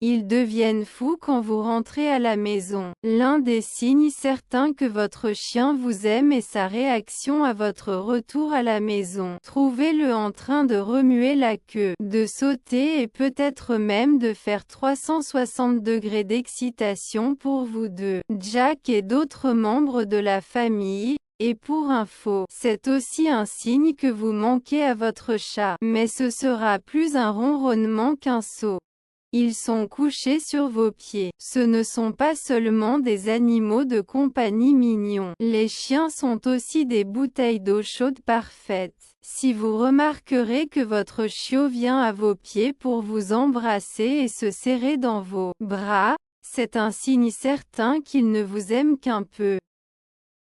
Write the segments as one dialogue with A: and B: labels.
A: Ils deviennent fous quand vous rentrez à la maison. L'un des signes certains que votre chien vous aime est sa réaction à votre retour à la maison. Trouvez-le en train de remuer la queue, de sauter et peut-être même de faire 360 degrés d'excitation pour vous deux, Jack et d'autres membres de la famille. Et pour info, c'est aussi un signe que vous manquez à votre chat, mais ce sera plus un ronronnement qu'un saut. Ils sont couchés sur vos pieds. Ce ne sont pas seulement des animaux de compagnie mignons. Les chiens sont aussi des bouteilles d'eau chaude parfaites. Si vous remarquerez que votre chiot vient à vos pieds pour vous embrasser et se serrer dans vos bras, c'est un signe certain qu'il ne vous aime qu'un peu.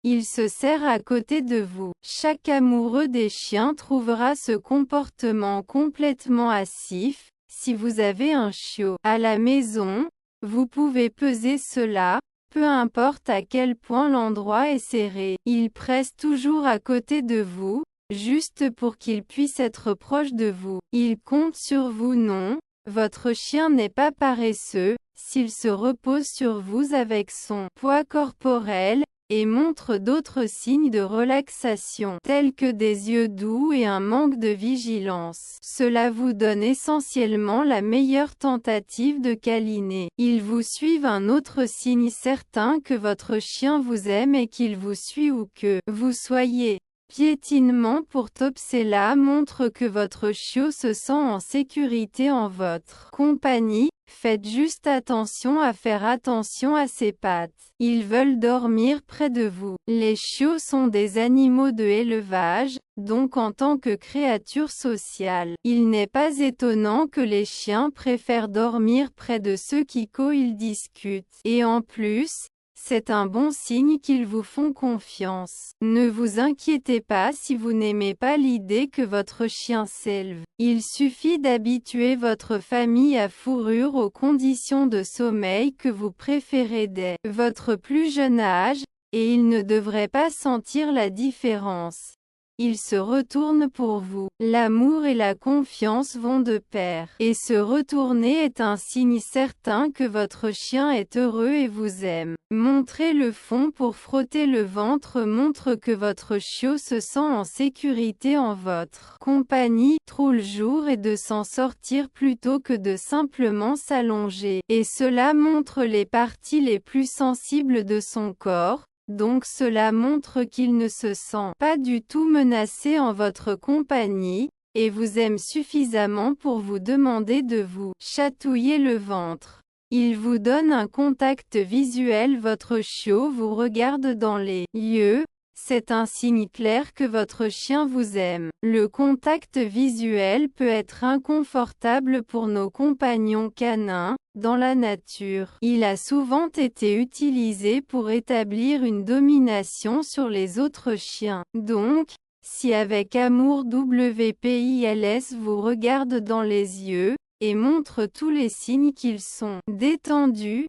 A: Il se serre à côté de vous. Chaque amoureux des chiens trouvera ce comportement complètement hâtif. Si vous avez un chiot à la maison, vous pouvez peser cela, peu importe à quel point l'endroit est serré. Il presse toujours à côté de vous, juste pour qu'il puisse être proche de vous. Il compte sur vous non, votre chien n'est pas paresseux, s'il se repose sur vous avec son poids corporel, et montre d'autres signes de relaxation, tels que des yeux doux et un manque de vigilance. Cela vous donne essentiellement la meilleure tentative de câliner. Ils vous suivent. Un autre signe certain que votre chien vous aime et qu'il vous suit ou que vous soyez piétinement pour top. Cela montre que votre chiot se sent en sécurité en votre compagnie. Faites juste attention à faire attention à ses pattes. Ils veulent dormir près de vous. Les chiots sont des animaux de élevage, donc en tant que créatures sociales, il n'est pas étonnant que les chiens préfèrent dormir près de ceux qui ils discutent. Et en plus, c'est un bon signe qu'ils vous font confiance. Ne vous inquiétez pas si vous n'aimez pas l'idée que votre chien s'élève. Il suffit d'habituer votre famille à fourrure aux conditions de sommeil que vous préférez dès votre plus jeune âge, et il ne devrait pas sentir la différence. Il se retourne pour vous. L'amour et la confiance vont de pair. Et se retourner est un signe certain que votre chien est heureux et vous aime. Montrer le fond pour frotter le ventre montre que votre chiot se sent en sécurité en votre compagnie. Trop le jour et de s'en sortir plutôt que de simplement s'allonger. Et cela montre les parties les plus sensibles de son corps. Donc cela montre qu'il ne se sent pas du tout menacé en votre compagnie, et vous aime suffisamment pour vous demander de vous chatouiller le ventre. Il vous donne un contact visuel. Votre chiot vous regarde dans les yeux. C'est un signe clair que votre chien vous aime. Le contact visuel peut être inconfortable pour nos compagnons canins. Dans la nature, il a souvent été utilisé pour établir une domination sur les autres chiens. Donc, si avec amour WPILS vous regarde dans les yeux, et montre tous les signes qu'ils sont détendus,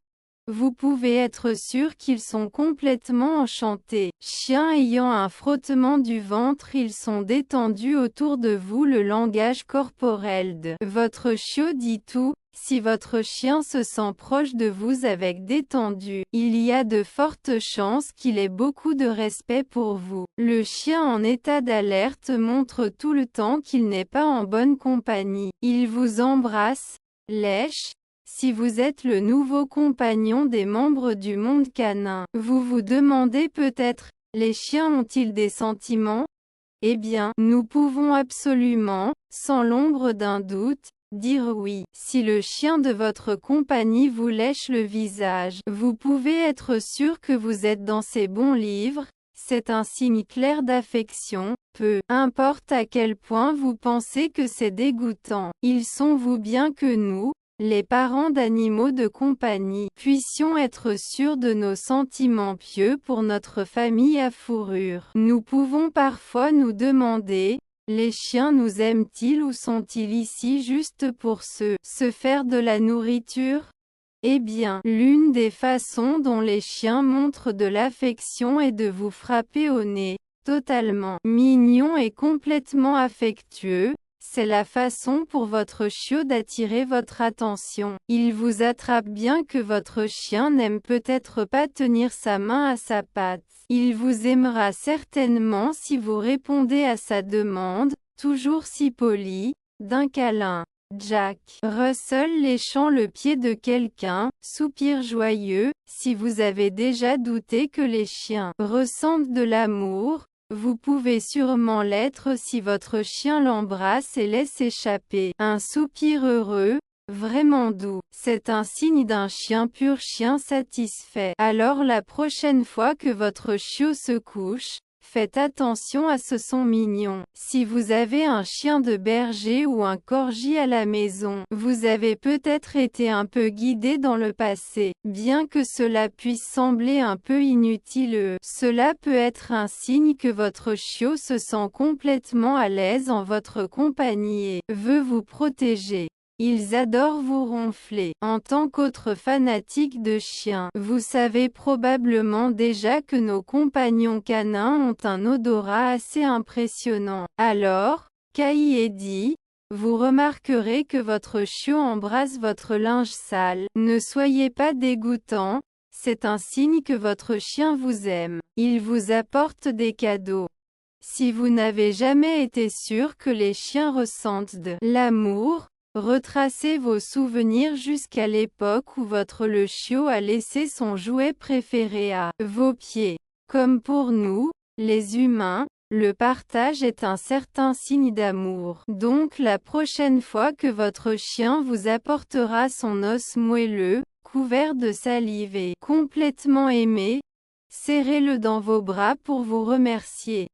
A: vous pouvez être sûr qu'ils sont complètement enchantés. Chien ayant un frottement du ventre, ils sont détendus autour de vous. Le langage corporel de votre chiot dit tout. Si votre chien se sent proche de vous avec détendu, il y a de fortes chances qu'il ait beaucoup de respect pour vous. Le chien en état d'alerte montre tout le temps qu'il n'est pas en bonne compagnie. Il vous embrasse, lèche. Si vous êtes le nouveau compagnon des membres du monde canin, vous vous demandez peut-être, les chiens ont-ils des sentiments? Eh bien, nous pouvons absolument, sans l'ombre d'un doute, dire oui. Si le chien de votre compagnie vous lèche le visage, vous pouvez être sûr que vous êtes dans ses bons livres. C'est un signe clair d'affection. Peu importe à quel point vous pensez que c'est dégoûtant, ils sont vous bien que nous, les parents d'animaux de compagnie, puissions être sûrs de nos sentiments pieux pour notre famille à fourrure. Nous pouvons parfois nous demander, les chiens nous aiment-ils ou sont-ils ici juste pour se faire de la nourriture? Eh bien, l'une des façons dont les chiens montrent de l'affection est de vous frapper au nez. Totalement mignon et complètement affectueux, C'est la façon pour votre chiot d'attirer votre attention. Il vous attrape bien que votre chien n'aime peut-être pas tenir sa main à sa patte. Il vous aimera certainement si vous répondez à sa demande, toujours si poli, d'un câlin. Jack Russell léchant le pied de quelqu'un, soupir joyeux. Si vous avez déjà douté que les chiens ressentent de l'amour, vous pouvez sûrement l'être si votre chien l'embrasse et laisse échapper un soupir heureux, vraiment doux. C'est un signe d'un chien pur, chien satisfait. Alors la prochaine fois que votre chiot se couche, faites attention à ce son mignon. Si vous avez un chien de berger ou un corgi à la maison, vous avez peut-être été un peu guidé dans le passé. Bien que cela puisse sembler un peu inutile, cela peut être un signe que votre chiot se sent complètement à l'aise en votre compagnie et veut vous protéger. Ils adorent vous ronfler. En tant qu'autre fanatique de chiens, vous savez probablement déjà que nos compagnons canins ont un odorat assez impressionnant. Alors, Kai et dit, vous remarquerez que votre chiot embrasse votre linge sale. Ne soyez pas dégoûtant, c'est un signe que votre chien vous aime. Il vous apporte des cadeaux. Si vous n'avez jamais été sûr que les chiens ressentent de l'amour, retracez vos souvenirs jusqu'à l'époque où le chiot a laissé son jouet préféré à vos pieds. Comme pour nous, les humains, le partage est un certain signe d'amour. Donc la prochaine fois que votre chien vous apportera son os moelleux, couvert de salive et complètement aimé, serrez-le dans vos bras pour vous remercier.